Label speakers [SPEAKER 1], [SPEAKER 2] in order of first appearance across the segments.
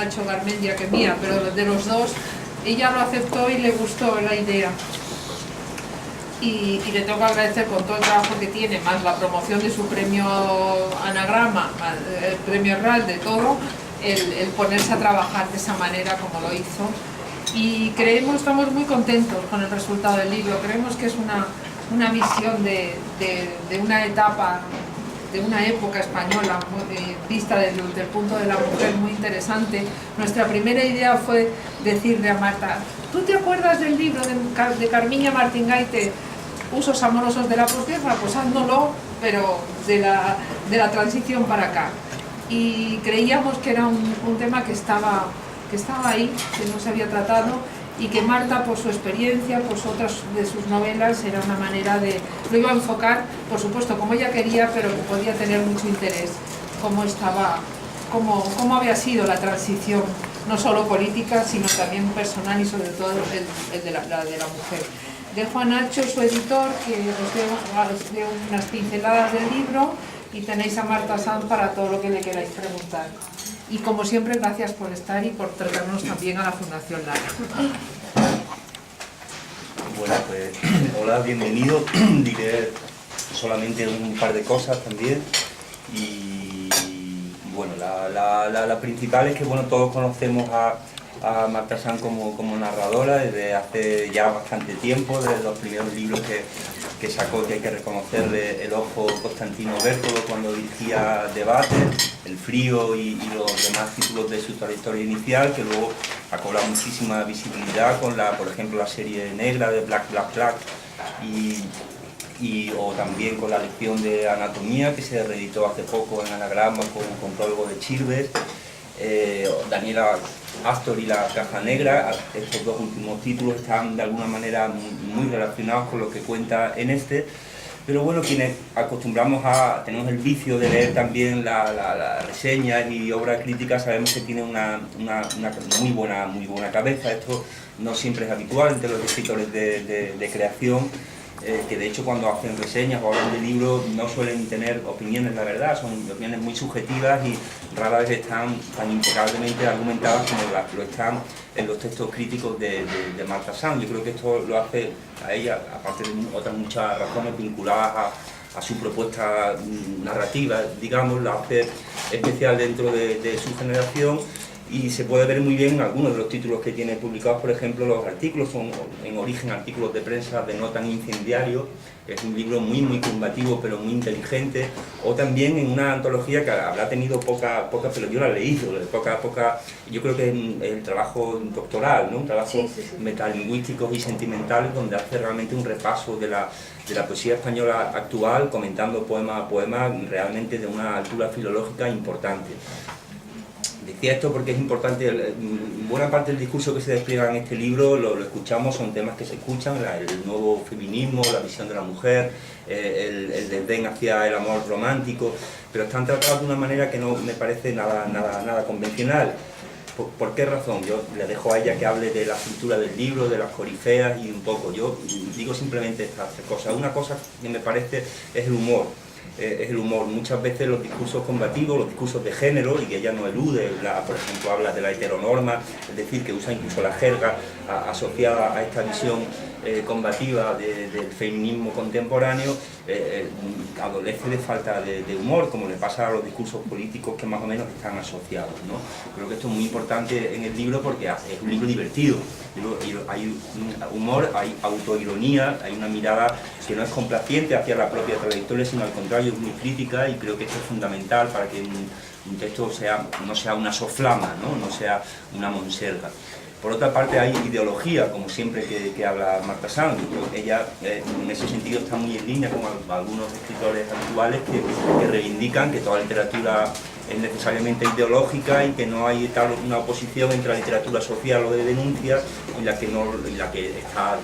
[SPEAKER 1] Nacho Garmendia que mía, pero de los dos, ella lo aceptó y le gustó la idea. Y le tengo que agradecer con todo el trabajo que tiene, más la promoción de su premio Anagrama, más el premio RAL, de todo, el ponerse a trabajar de esa manera como lo hizo. Y estamos muy contentos con el resultado del libro. Creemos que es una visión de una etapa, de una época española vista desde el punto de la mujer muy interesante. Nuestra primera idea fue decirle a Marta: ¿tú te acuerdas del libro de Carmiña Martín Gaite, Usos amorosos de la posguerra? Pues hándolo, pero de la transición para acá. Y creíamos que era un tema que estaba ahí, que no se había tratado, y que Marta, por su experiencia, por otras de sus novelas, era una manera de... Lo iba a enfocar, por supuesto, como ella quería, pero que podía tener mucho interés, cómo había sido la transición, no solo política, sino también personal y sobre todo el de la mujer. Dejo a Nacho, su editor, que os dé unas pinceladas del libro, y tenéis a Marta Sanz para todo lo que le queráis preguntar. Y como siempre, gracias por estar y por tratarnos también a la Fundación Lara.
[SPEAKER 2] Bueno, pues hola, bienvenido. Diré solamente un par de cosas también. Y bueno, la principal es que bueno, todos conocemos a Marta Sanz como narradora desde hace ya bastante tiempo, desde los primeros libros que sacó, que hay que reconocerle el ojo, Constantino Bértolo, cuando dirigía Debates, El frío y los demás títulos de su trayectoria inicial, que luego ha cobrado muchísima visibilidad con por ejemplo, la serie negra de Black Black Black, o también con la lección de anatomía que se reeditó hace poco en Anagrama con prólogo de Chirves. Daniela Astor y La caja negra, estos dos últimos títulos están de alguna manera muy relacionados con lo que cuenta en este, pero bueno, quienes tenemos el vicio de leer también las reseñas y obras críticas, sabemos que tiene una muy buena cabeza. Esto no siempre es habitual entre los escritores de creación, que de hecho cuando hacen reseñas o hablan de libros no suelen tener opiniones, la verdad, son opiniones muy subjetivas y rara vez están tan impecablemente argumentadas como lo están en los textos críticos de Marta Sanz. Yo creo que esto lo hace a ella, aparte de otras muchas razones vinculadas a su propuesta narrativa, digamos, la hace especial dentro de su generación. Y se puede ver muy bien en algunos de los títulos que tiene publicados. Por ejemplo, los artículos son en origen artículos de prensa de No tan incendiario, que es un libro muy combativo pero muy inteligente, o también en una antología que habrá tenido poca, pero yo la he leído, yo creo que es el trabajo doctoral, ¿no? Un trabajo metalingüístico y sentimental, donde hace realmente un repaso de la poesía española actual, comentando poema a poema, realmente de una altura filológica importante. Decía esto porque es importante, buena parte del discurso que se despliega en este libro lo escuchamos, son temas que se escuchan, el nuevo feminismo, la visión de la mujer, el desdén hacia el amor romántico, pero están tratados de una manera que no me parece nada convencional. ¿Por qué razón? Yo le dejo a ella que hable de la estructura del libro, de las corifeas y un poco. Yo digo simplemente estas tres cosas. Una cosa que me parece es el humor. Muchas veces los discursos combativos, los discursos de género, y que ella no elude, por ejemplo habla de la heteronorma, es decir, que usa incluso la jerga asociada a esta visión combativa del feminismo contemporáneo, adolece de falta de humor, como le pasa a los discursos políticos que más o menos están asociados, ¿no? Creo que esto es muy importante en el libro porque es un libro divertido, hay humor, hay autoironía, hay una mirada que no es complaciente hacia la propia trayectoria, sino al contrario es muy crítica, y creo que esto es fundamental para que un texto no sea una soflama, no sea una monserga. Por otra parte hay ideología, como siempre que habla Marta Sanz. Ella en ese sentido está muy en línea con algunos escritores actuales que reivindican que toda literatura es necesariamente ideológica y que no hay tal una oposición entre la literatura social o de denuncia y la que está,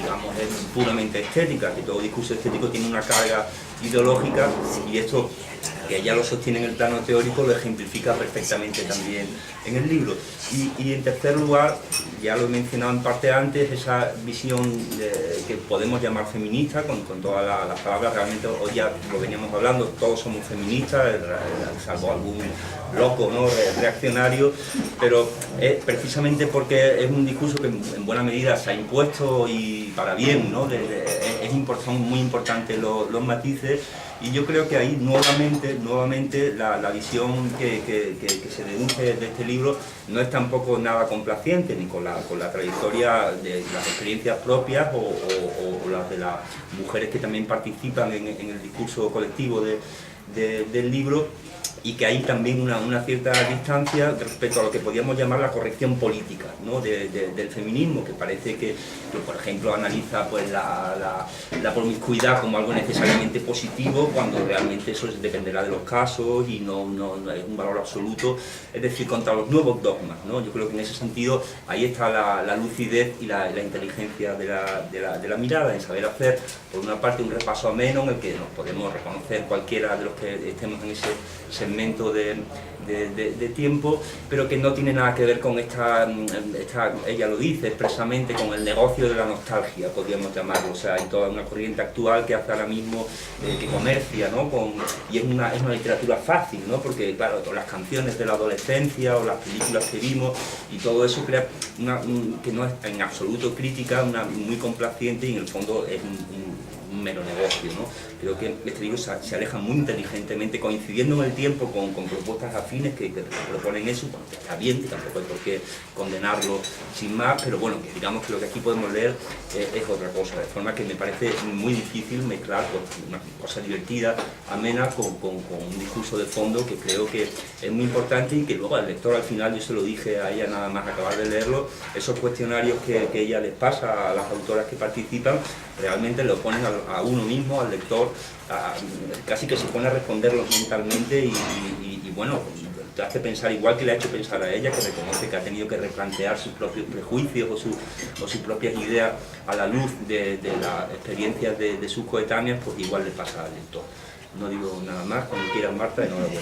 [SPEAKER 2] digamos, es puramente estética, que todo discurso estético tiene una carga ideológica, y esto que ella lo sostiene en el plano teórico, lo ejemplifica perfectamente también en el libro. Y en tercer lugar, ya lo he mencionado en parte antes, esa visión que podemos llamar feminista, con todas las palabras, realmente hoy ya lo veníamos hablando, todos somos feministas, salvo algún loco, ¿no?, reaccionario, pero precisamente porque es un discurso que en buena medida se ha impuesto y para bien, ¿no? Son muy importantes los matices, y yo creo que ahí nuevamente la visión que se deduce de este libro no es tampoco nada complaciente ni con la trayectoria de las experiencias propias o las de las mujeres que también participan en el discurso colectivo del libro, y que hay también una cierta distancia respecto a lo que podríamos llamar la corrección política, ¿no?, del feminismo, que parece que por ejemplo analiza pues la promiscuidad como algo necesariamente positivo, cuando realmente eso dependerá de los casos y no es un valor absoluto, es decir, contra los nuevos dogmas, ¿no? Yo creo que en ese sentido ahí está la lucidez y la inteligencia de la mirada, en saber hacer por una parte un repaso ameno en el que nos podemos reconocer cualquiera de los que estemos en ese segmento de tiempo, pero que no tiene nada que ver con ella lo dice expresamente, con el negocio de la nostalgia, podríamos llamarlo. O sea, hay toda una corriente actual que hace ahora mismo, que comercia, ¿no?, y es una literatura fácil, ¿no?, porque claro, todas las canciones de la adolescencia o las películas que vimos y todo eso crea que no es en absoluto crítica, muy complaciente, y en el fondo es un mero negocio, ¿no? Creo que este libro se aleja muy inteligentemente, coincidiendo en el tiempo con propuestas afines que proponen eso. Bueno, que está bien, que tampoco hay por qué condenarlo sin más, pero bueno, que digamos que lo que aquí podemos leer es otra cosa, de forma que me parece muy difícil mezclar pues, una cosa divertida, amena, con un discurso de fondo que creo que es muy importante, y que luego al lector al final, yo se lo dije a ella nada más acabar de leerlo, esos cuestionarios que ella les pasa a las autoras que participan, realmente lo ponen a uno mismo, al lector, casi que se pone a responderlos mentalmente, y bueno, te hace pensar, igual que le ha hecho pensar a ella, que reconoce que ha tenido que replantear sus propios prejuicios o sus propias ideas a la luz de las experiencias de sus coetáneas, pues igual le pasa al lector. No digo nada más, cuando quieras, Marta, enhorabuena.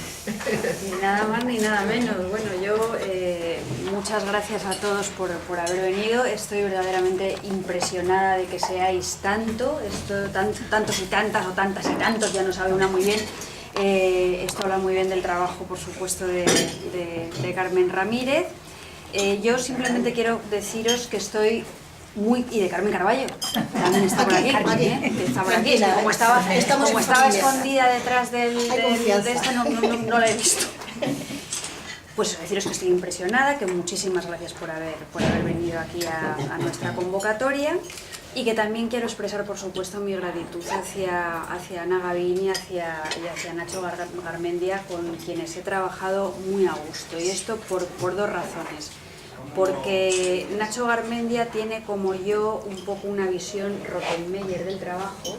[SPEAKER 3] Ni nada más ni nada menos. Bueno, yo muchas gracias a todos por haber venido. Estoy verdaderamente impresionada de que seáis tantos y tantas, o tantas y tantos, ya no sabe una muy bien. Esto habla muy bien del trabajo, por supuesto, de Carmen Ramírez. Yo simplemente quiero deciros que estoy y de Carmen Carballo, también está por aquí, está por aquí. Como estaba escondida detrás de esto, no la he visto. Pues deciros que estoy impresionada, que muchísimas gracias por haber venido aquí a nuestra convocatoria, y que también quiero expresar, por supuesto, mi gratitud hacia Ana Gavín y hacia Nacho Garmendia, con quienes he trabajado muy a gusto, y esto por dos razones. Porque Nacho Garmendia tiene, como yo, un poco una visión Rottenmeier del trabajo.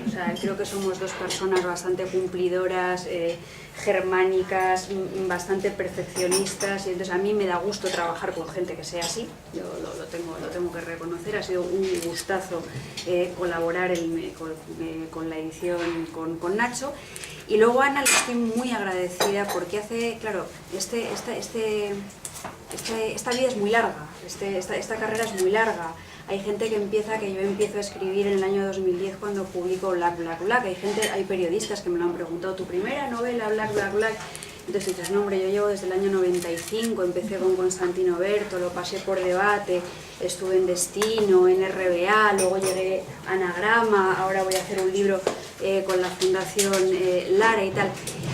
[SPEAKER 3] O sea, creo que somos dos personas bastante cumplidoras, germánicas, bastante perfeccionistas, y entonces a mí me da gusto trabajar con gente que sea así. Yo lo tengo que reconocer, ha sido un gustazo colaborar con la edición con Nacho. Y luego a Ana le estoy muy agradecida porque hace, claro, esta vida es muy larga, esta carrera es muy larga. Hay gente que yo empiezo a escribir en el año 2010 cuando publico Black, Black, Black. Hay periodistas que me lo han preguntado, ¿tu primera novela, Black, Black, Black? Entonces dices, no hombre, yo llevo desde el año 95, empecé con Constantino Berto, lo pasé por Debate, estuve en Destino, en RBA, luego llegué a Anagrama, ahora voy a hacer un libro con la Fundación Lara y tal.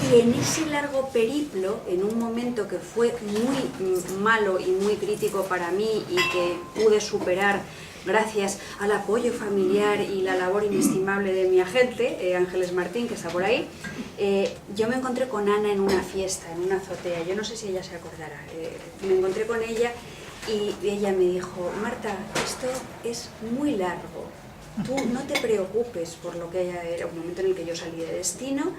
[SPEAKER 3] Y en ese largo periplo, en un momento que fue muy malo y muy crítico para mí y que pude superar gracias al apoyo familiar y la labor inestimable de mi agente, Ángeles Martín, que está por ahí, yo me encontré con Ana en una fiesta, en una azotea. Yo no sé si ella se acordará. Me encontré con ella y ella me dijo, Marta, esto es muy largo. Tú no te preocupes por lo que era un momento en el que yo salí de Destino,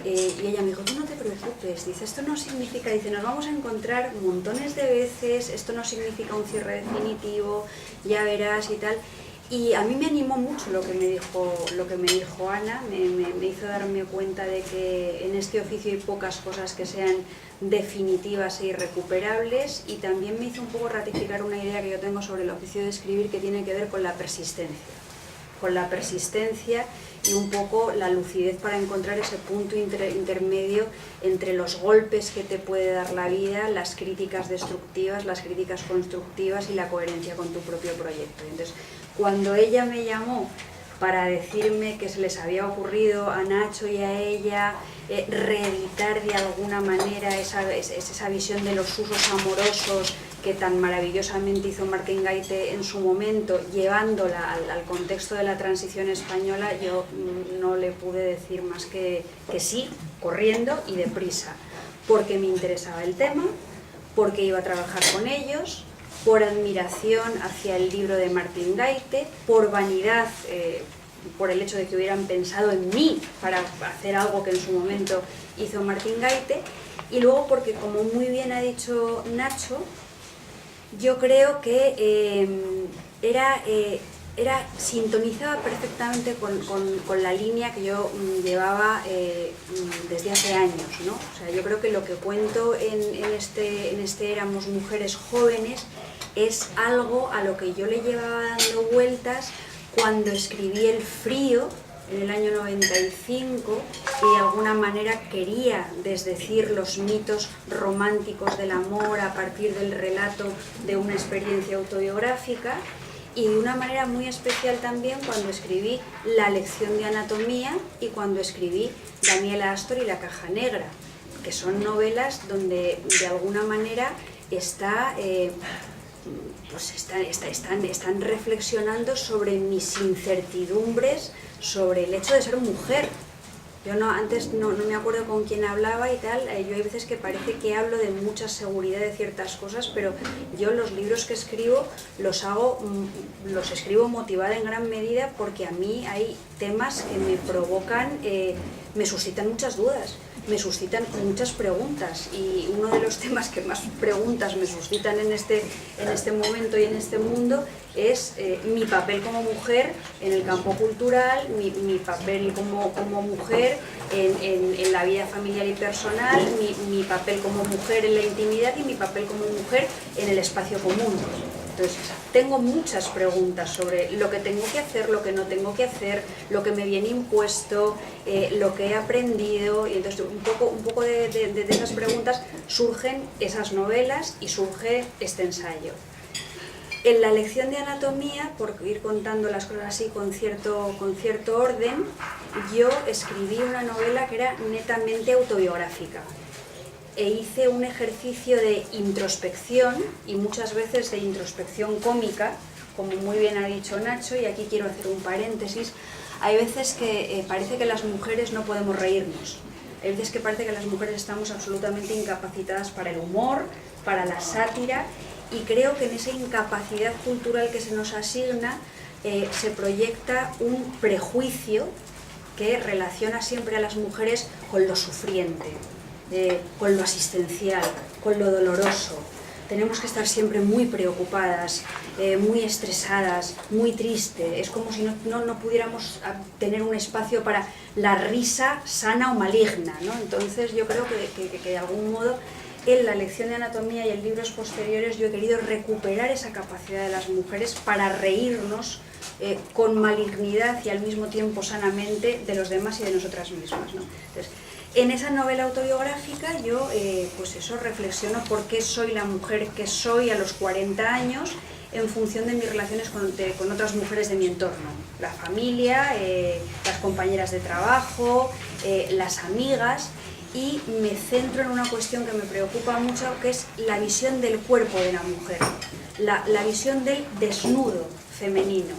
[SPEAKER 3] y ella me dijo, tú no te preocupes, dice, esto no significa, dice, nos vamos a encontrar montones de veces, esto no significa un cierre definitivo, ya verás y tal. Y a mí me animó mucho lo que me dijo Ana, me hizo darme cuenta de que en este oficio hay pocas cosas que sean definitivas e irrecuperables, y también me hizo un poco ratificar una idea que yo tengo sobre el oficio de escribir, que tiene que ver con la persistencia y un poco la lucidez para encontrar ese punto intermedio entre los golpes que te puede dar la vida, las críticas destructivas, las críticas constructivas y la coherencia con tu propio proyecto. Entonces, cuando ella me llamó para decirme que se les había ocurrido a Nacho y a ella reeditar de alguna manera esa visión de los usos amorosos que tan maravillosamente hizo Martín Gaite en su momento, llevándola al contexto de la transición española, yo no le pude decir más que sí, corriendo y deprisa, porque me interesaba el tema, porque iba a trabajar con ellos, por admiración hacia el libro de Martín Gaite, por vanidad, por el hecho de que hubieran pensado en mí para hacer algo que en su momento hizo Martín Gaite, y luego porque, como muy bien ha dicho Nacho, yo creo que sintonizaba perfectamente con la línea que yo llevaba desde hace años, ¿no? O sea, yo creo que lo que cuento en este Éramos Mujeres Jóvenes es algo a lo que yo le llevaba dando vueltas cuando escribí El Frío en el año 95, y de alguna manera quería desdecir los mitos románticos del amor a partir del relato de una experiencia autobiográfica, y de una manera muy especial también cuando escribí La lección de anatomía y cuando escribí Daniela Astor y La caja negra, que son novelas donde de alguna manera están reflexionando sobre mis incertidumbres, sobre el hecho de ser mujer. Yo antes no me acuerdo con quién hablaba y tal, yo hay veces que parece que hablo de mucha seguridad de ciertas cosas, pero yo los libros que escribo los escribo motivada en gran medida porque a mí hay temas que me provocan, me suscitan muchas dudas, me suscitan muchas preguntas, y uno de los temas que más preguntas me suscitan en este momento y en este mundo es mi papel como mujer en el campo cultural, mi papel como mujer en la vida familiar y personal, mi papel como mujer en la intimidad y mi papel como mujer en el espacio común. Entonces, tengo muchas preguntas sobre lo que tengo que hacer, lo que no tengo que hacer, lo que me viene impuesto, lo que he aprendido, y entonces un poco de esas preguntas surgen esas novelas y surge este ensayo. En la lección de anatomía, por ir contando las cosas así con cierto orden, yo escribí una novela que era netamente autobiográfica. E hice un ejercicio de introspección, y muchas veces de introspección cómica, como muy bien ha dicho Nacho, y aquí quiero hacer un paréntesis. Hay veces que parece que las mujeres no podemos reírnos, hay veces que parece que las mujeres estamos absolutamente incapacitadas para el humor, para la sátira, y creo que en esa incapacidad cultural que se nos asigna se proyecta un prejuicio que relaciona siempre a las mujeres con lo sufriente, con lo asistencial, con lo doloroso. Tenemos que estar siempre muy preocupadas, muy estresadas, muy tristes. Es como si no pudiéramos tener un espacio para la risa sana o maligna, ¿no? Entonces yo creo que de algún modo en la lección de anatomía y en libros posteriores yo he querido recuperar esa capacidad de las mujeres para reírnos con malignidad y al mismo tiempo sanamente de los demás y de nosotras mismas, ¿no? Entonces, en esa novela autobiográfica yo pues eso, reflexiono por qué soy la mujer que soy a los 40 años en función de mis relaciones con otras mujeres de mi entorno, la familia, las compañeras de trabajo, las amigas, y me centro en una cuestión que me preocupa mucho, que es la visión del cuerpo de la mujer, la visión del desnudo femenino.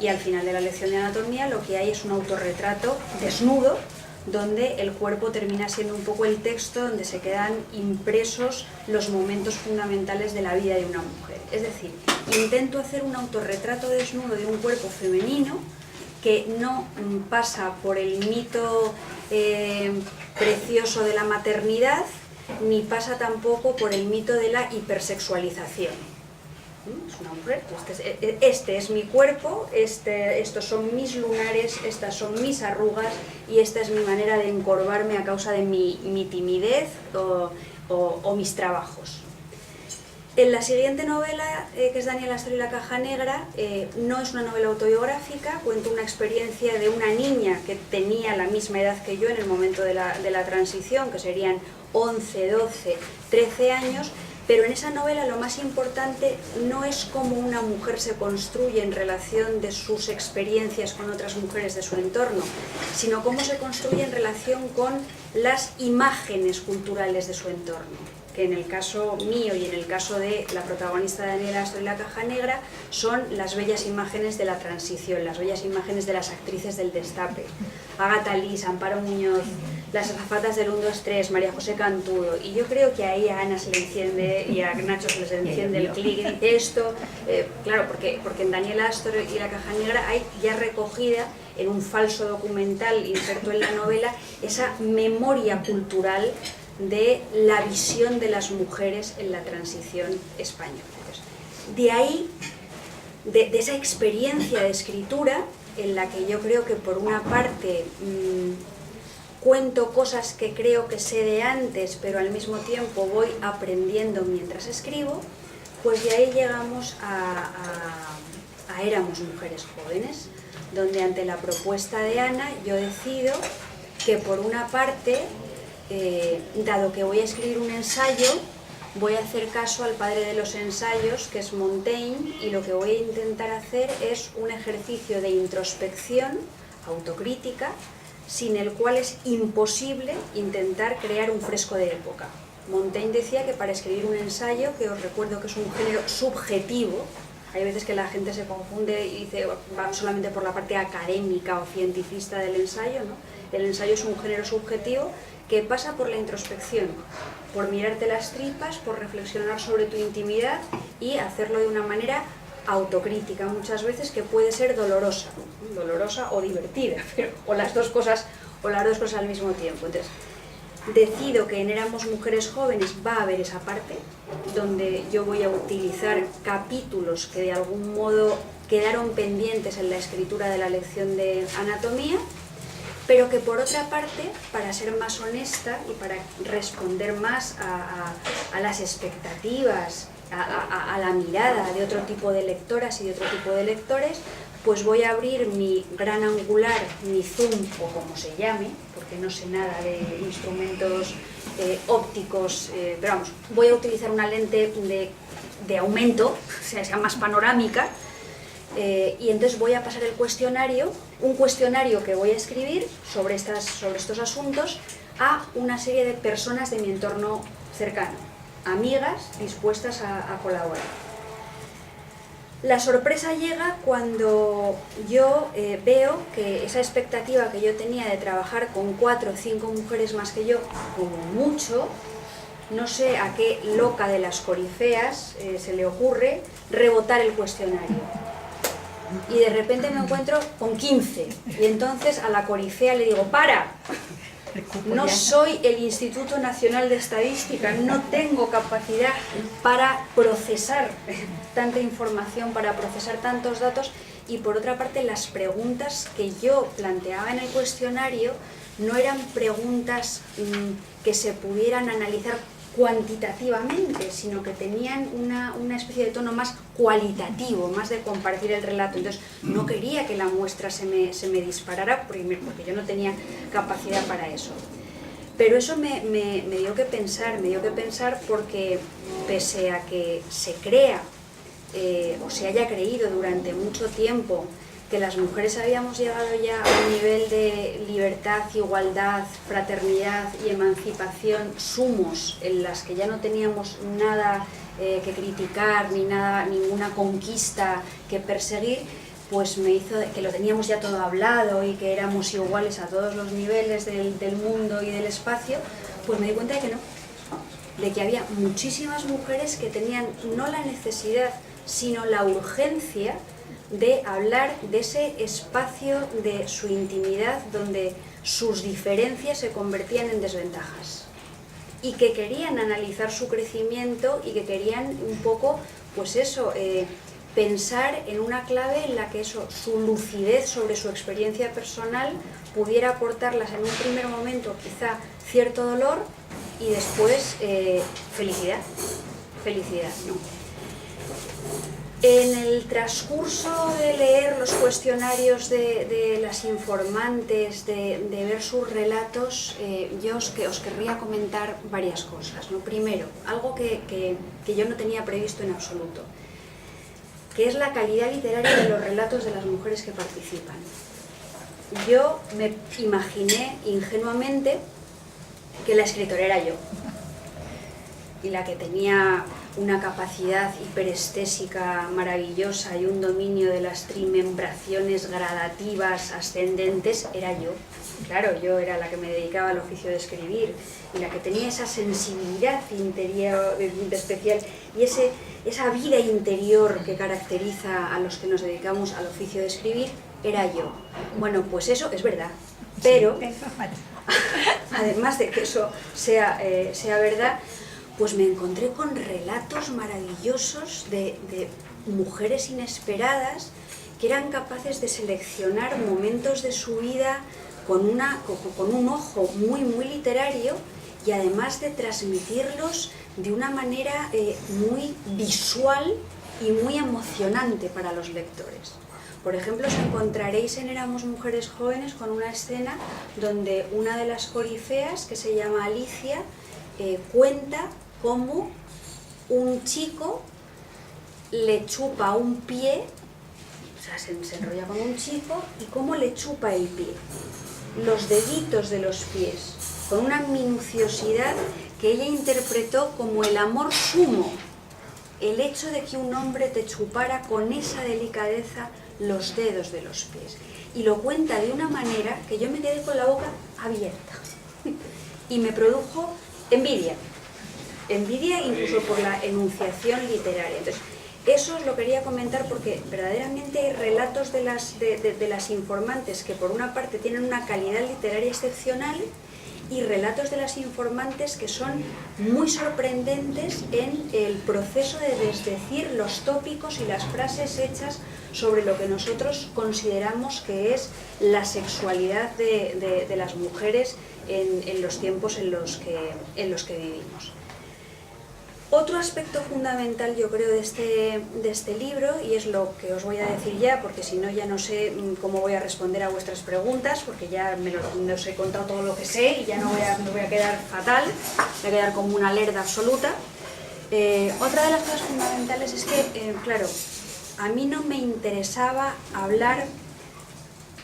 [SPEAKER 3] Y al final de la lección de anatomía lo que hay es un autorretrato desnudo, donde el cuerpo termina siendo un poco el texto donde se quedan impresos los momentos fundamentales de la vida de una mujer. Es decir, intento hacer un autorretrato desnudo de un cuerpo femenino que no pasa por el mito precioso de la maternidad, ni pasa tampoco por el mito de la hipersexualización. Es una mujer, este es mi cuerpo, estos son mis lunares, estas son mis arrugas y esta es mi manera de encorvarme a causa de mi timidez o mis trabajos. En la siguiente novela, que es Daniel Astor y la caja negra, no es una novela autobiográfica, cuento una experiencia de una niña que tenía la misma edad que yo en el momento de la transición, que serían 11, 12, 13 años, pero en esa novela lo más importante no es cómo una mujer se construye en relación de sus experiencias con otras mujeres de su entorno, sino cómo se construye en relación con las imágenes culturales de su entorno, que en el caso mío y en el caso de la protagonista Daniela Astor y la caja negra son las bellas imágenes de la transición, las bellas imágenes de las actrices del destape. Agatha Liz, Amparo Muñoz, las azafatas del 1, 2, 3, María José Cantudo, y yo creo que ahí a Ana se le enciende y a Nacho se les enciende el clic y dice esto, claro, porque en Daniela Astor y la caja negra hay ya recogida en un falso documental inserto en la novela esa memoria cultural de la visión de las mujeres en la transición española. De ahí, de esa experiencia de escritura, en la que yo creo que por una parte cuento cosas que creo que sé de antes, pero al mismo tiempo voy aprendiendo mientras escribo, pues de ahí llegamos a Éramos mujeres jóvenes, donde ante la propuesta de Ana yo decido que por una parte, dado que voy a escribir un ensayo, voy a hacer caso al padre de los ensayos, que es Montaigne, y lo que voy a intentar hacer es un ejercicio de introspección, autocrítica, sin el cual es imposible intentar crear un fresco de época. Montaigne decía que para escribir un ensayo, que os recuerdo que es un género subjetivo, hay veces que la gente se confunde y dice, va solamente por la parte académica o cientifista del ensayo, ¿no? El ensayo es un género subjetivo que pasa por la introspección, por mirarte las tripas, por reflexionar sobre tu intimidad y hacerlo de una manera autocrítica, muchas veces que puede ser dolorosa o divertida, pero, o las dos cosas al mismo tiempo. Entonces, decido que en Éramos mujeres jóvenes va a haber esa parte, donde yo voy a utilizar capítulos que de algún modo quedaron pendientes en la escritura de la lección de anatomía, pero que por otra parte, para ser más honesta y para responder más a las expectativas, a la mirada de otro tipo de lectoras y de otro tipo de lectores, pues voy a abrir mi gran angular, mi zoom o como se llame, porque no sé nada de instrumentos ópticos, pero vamos, voy a utilizar una lente de aumento, o sea más panorámica, y entonces voy a pasar el cuestionario, un cuestionario que voy a escribir sobre estos asuntos a una serie de personas de mi entorno cercano, amigas dispuestas a colaborar. La sorpresa llega cuando yo veo que esa expectativa que yo tenía de trabajar con 4 o 5 mujeres más que yo, como mucho, no sé a qué loca de las corifeas se le ocurre rebotar el cuestionario. Y de repente me encuentro con 15 y entonces a la corifea le digo, ¡para! No soy el Instituto Nacional de Estadística, no tengo capacidad para procesar tanta información, para procesar tantos datos, y por otra parte las preguntas que yo planteaba en el cuestionario no eran preguntas que se pudieran analizar cuantitativamente, sino que tenían una especie de tono más cualitativo, más de compartir el relato. Entonces no quería que la muestra se me disparara porque yo no tenía capacidad para eso. Pero eso me dio que pensar porque pese a que se crea o se haya creído durante mucho tiempo que las mujeres habíamos llegado ya a un nivel de libertad, igualdad, fraternidad y emancipación sumos, en las que ya no teníamos nada que criticar, ninguna conquista que perseguir, pues me hizo que lo teníamos ya todo hablado y que éramos iguales a todos los niveles del mundo y del espacio, pues me di cuenta de que no, de que había muchísimas mujeres que tenían no la necesidad, sino la urgencia de hablar de ese espacio de su intimidad donde sus diferencias se convertían en desventajas y que querían analizar su crecimiento y que querían un poco, pues eso, pensar en una clave en la que eso, su lucidez sobre su experiencia personal pudiera aportarlas en un primer momento quizá cierto dolor y después felicidad, ¿no? En el transcurso de leer los cuestionarios de las informantes, de ver sus relatos, yo os querría comentar varias cosas, ¿no? Primero, algo que yo no tenía previsto en absoluto, que es la calidad literaria de los relatos de las mujeres que participan. Yo me imaginé ingenuamente que la escritora era yo, y la que tenía una capacidad hiperestésica maravillosa y un dominio de las trimembraciones gradativas ascendentes era yo. Claro, yo era la que me dedicaba al oficio de escribir y la que tenía esa sensibilidad interior especial y esa vida interior que caracteriza a los que nos dedicamos al oficio de escribir era yo. Bueno, pues eso es verdad, pero además de que eso sea verdad, pues me encontré con relatos maravillosos de mujeres inesperadas que eran capaces de seleccionar momentos de su vida con un ojo muy, muy literario y además de transmitirlos de una manera muy visual y muy emocionante para los lectores. Por ejemplo, os encontraréis en Éramos Mujeres Jóvenes con una escena donde una de las corifeas, que se llama Alicia, cuenta cómo un chico le chupa un pie, o sea, se enrolla con un chico, y cómo le chupa el pie, los deditos de los pies, con una minuciosidad que ella interpretó como el amor sumo, el hecho de que un hombre te chupara con esa delicadeza los dedos de los pies. Y lo cuenta de una manera que yo me quedé con la boca abierta y me produjo envidia incluso por la enunciación literaria. Entonces, eso os lo quería comentar porque verdaderamente hay relatos de las informantes que por una parte tienen una calidad literaria excepcional y relatos de las informantes que son muy sorprendentes en el proceso de desdecir los tópicos y las frases hechas sobre lo que nosotros consideramos que es la sexualidad de las mujeres en los tiempos en los que vivimos. Otro aspecto fundamental, yo creo, de este libro, y es lo que os voy a decir ya, porque si no ya no sé cómo voy a responder a vuestras preguntas, porque ya os he contado todo lo que sé y ya me voy a quedar fatal, voy a quedar como una lerda absoluta. Otra de las cosas fundamentales es que, claro, a mí no me interesaba hablar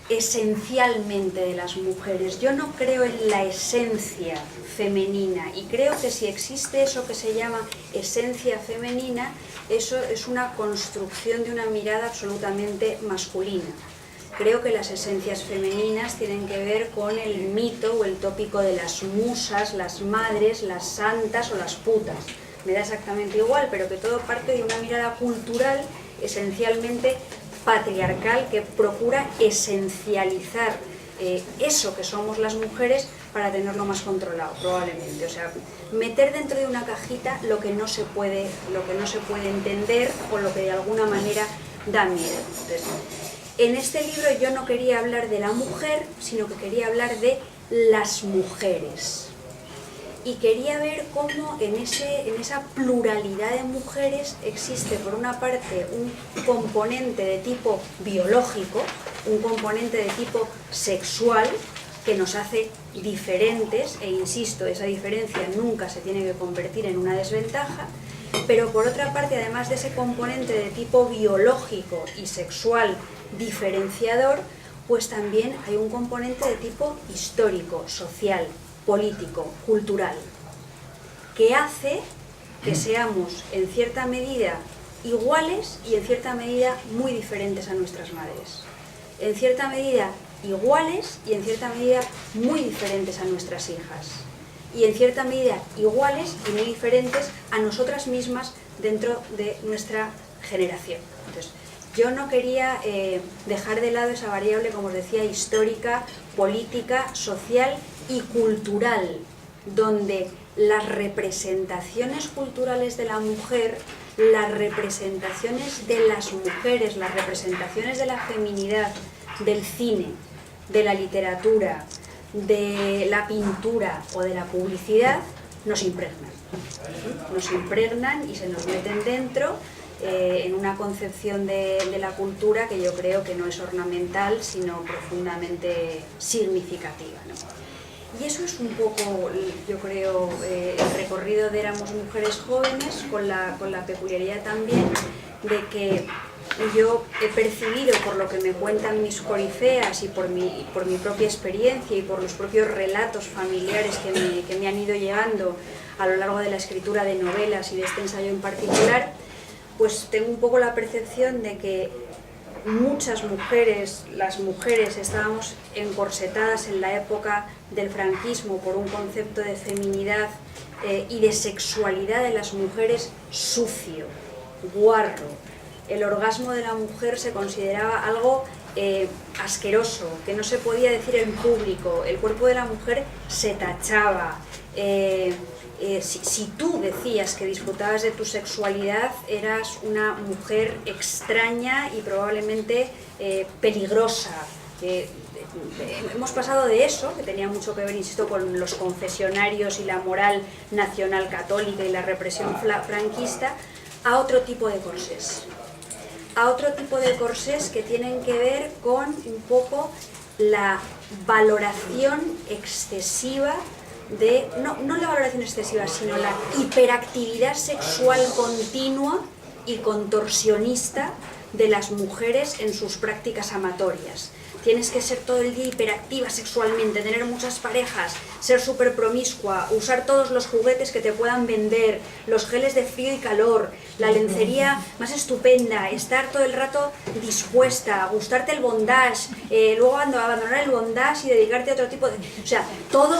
[SPEAKER 3] esencialmente de las mujeres. Yo no creo en la esencia femenina y creo que si existe eso que se llama esencia femenina, eso es una construcción de una mirada absolutamente masculina. Creo que las esencias femeninas tienen que ver con el mito o el tópico de las musas, las madres, las santas o las putas. Me da exactamente igual, pero que todo parte de una mirada cultural esencialmente patriarcal que procura esencializar eso que somos las mujeres para tenerlo más controlado, probablemente. O sea, meter dentro de una cajita lo que no se puede entender o lo que de alguna manera da miedo. Entonces, en este libro yo no quería hablar de la mujer, sino que quería hablar de las mujeres. Y quería ver cómo en esa pluralidad de mujeres existe por una parte un componente de tipo biológico, un componente de tipo sexual que nos hace diferentes, e insisto, esa diferencia nunca se tiene que convertir en una desventaja, pero por otra parte, además de ese componente de tipo biológico y sexual diferenciador, pues también hay un componente de tipo histórico, social, político, cultural, que hace que seamos en cierta medida iguales y en cierta medida muy diferentes a nuestras madres. En cierta medida iguales y en cierta medida muy diferentes a nuestras hijas. Y en cierta medida iguales y muy diferentes a nosotras mismas dentro de nuestra generación. Entonces, yo no quería dejar de lado esa variable, como os decía, histórica, política, social y cultural, donde las representaciones culturales de la mujer, las representaciones de las mujeres, las representaciones de la feminidad, del cine, de la literatura, de la pintura o de la publicidad, nos impregnan. Nos impregnan y se nos meten dentro en una concepción de la cultura que yo creo que no es ornamental, sino profundamente significativa, ¿no? Y eso es un poco, yo creo, el recorrido de Éramos Mujeres Jóvenes, con la peculiaridad también de que yo he percibido, por lo que me cuentan mis corifeas y por mi propia experiencia y por los propios relatos familiares que me han ido llegando a lo largo de la escritura de novelas y de este ensayo en particular, pues tengo un poco la percepción de que muchas mujeres, las mujeres, estábamos encorsetadas en la época del franquismo por un concepto de feminidad y de sexualidad de las mujeres sucio, guarro. El orgasmo de la mujer se consideraba algo asqueroso, que no se podía decir en público. El cuerpo de la mujer se tachaba. Si tú decías que disfrutabas de tu sexualidad, eras una mujer extraña y probablemente peligrosa. Hemos pasado de eso, que tenía mucho que ver, insisto, con los confesionarios y la moral nacional católica y la represión franquista, a otro tipo de corsés. A otro tipo de corsés que tienen que ver con un poco la valoración excesiva de, no la valoración excesiva, sino la hiperactividad sexual continua y contorsionista de las mujeres en sus prácticas amatorias. Tienes que ser todo el día hiperactiva sexualmente, tener muchas parejas, ser súper promiscua, usar todos los juguetes que te puedan vender, los geles de frío y calor, la lencería más estupenda, estar todo el rato dispuesta, gustarte el bondage, luego abandonar el bondage y dedicarte a otro tipo de... O sea, todo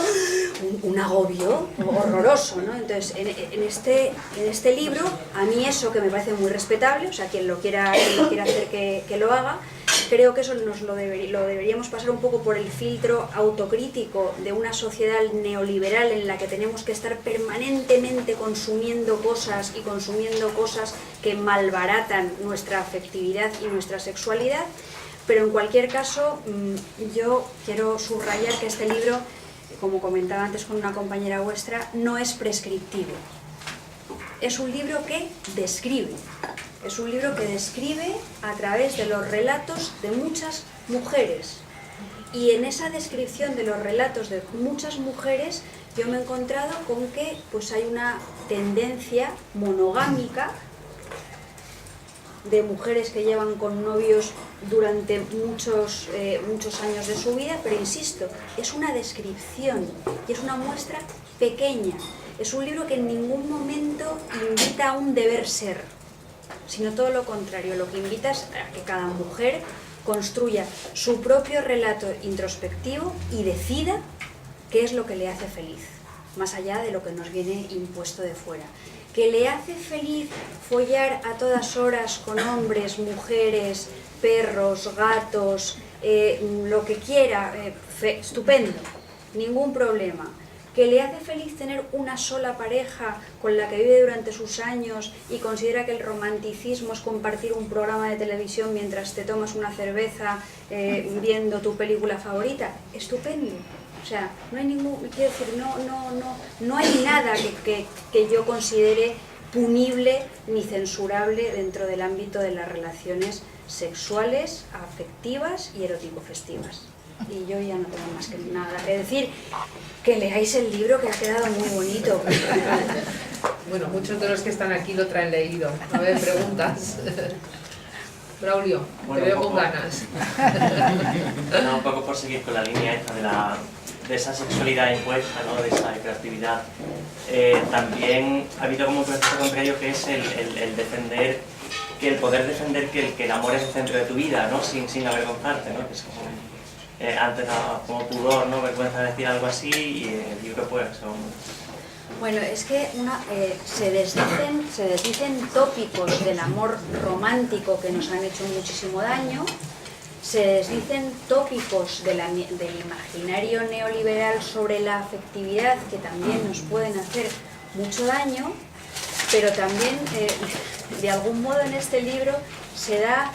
[SPEAKER 3] un agobio horroroso, ¿no? Entonces, en este libro, a mí eso que me parece muy respetable, o sea, quien lo quiera hacer que lo haga, creo que eso lo deberíamos pasar un poco por el filtro autocrítico de una sociedad neoliberal en la que tenemos que estar permanentemente consumiendo cosas que malbaratan nuestra afectividad y nuestra sexualidad, pero en cualquier caso yo quiero subrayar que este libro, como comentaba antes con una compañera vuestra, no es prescriptivo. Es un libro que describe. Es un libro que describe a través de los relatos de muchas mujeres. Y en esa descripción de los relatos de muchas mujeres yo me he encontrado con que pues hay una tendencia monogámica de mujeres que llevan con novios durante muchos años de su vida, pero insisto, es una descripción y es una muestra pequeña. Es un libro que en ningún momento invita a un deber ser, sino todo lo contrario, lo que invita es a que cada mujer construya su propio relato introspectivo y decida qué es lo que le hace feliz, más allá de lo que nos viene impuesto de fuera. Que le hace feliz follar a todas horas con hombres, mujeres, perros, gatos, lo que quiera, estupendo, ningún problema. Que le hace feliz tener una sola pareja con la que vive durante sus años y considera que el romanticismo es compartir un programa de televisión mientras te tomas una cerveza viendo tu película favorita, estupendo. O sea, no hay quiero decir, no hay nada que yo considere punible ni censurable dentro del ámbito de las relaciones sexuales, afectivas y erótico-festivas. Y yo ya no tengo más que nada que decir, que leáis el libro, que ha quedado muy bonito.
[SPEAKER 1] Bueno, muchos de los que están aquí lo traen leído. A ver, preguntas. Braulio, bueno, te veo con ganas.
[SPEAKER 4] No, un poco por seguir con la línea esta de esa sexualidad impuesta, ¿no? De esa creatividad. También ha habido como un proceso contrario que es el defender, el poder defender que el amor es el centro de tu vida, ¿no? Sin avergonzarte, ¿no? Que es como, antes como pudor, ¿no? Vergüenza de decir algo así, y el libro pues son...
[SPEAKER 3] Bueno, es que se desdicen tópicos del amor romántico que nos han hecho muchísimo daño, se desdicen tópicos del imaginario neoliberal sobre la afectividad que también nos pueden hacer mucho daño, pero también de algún modo en este libro se da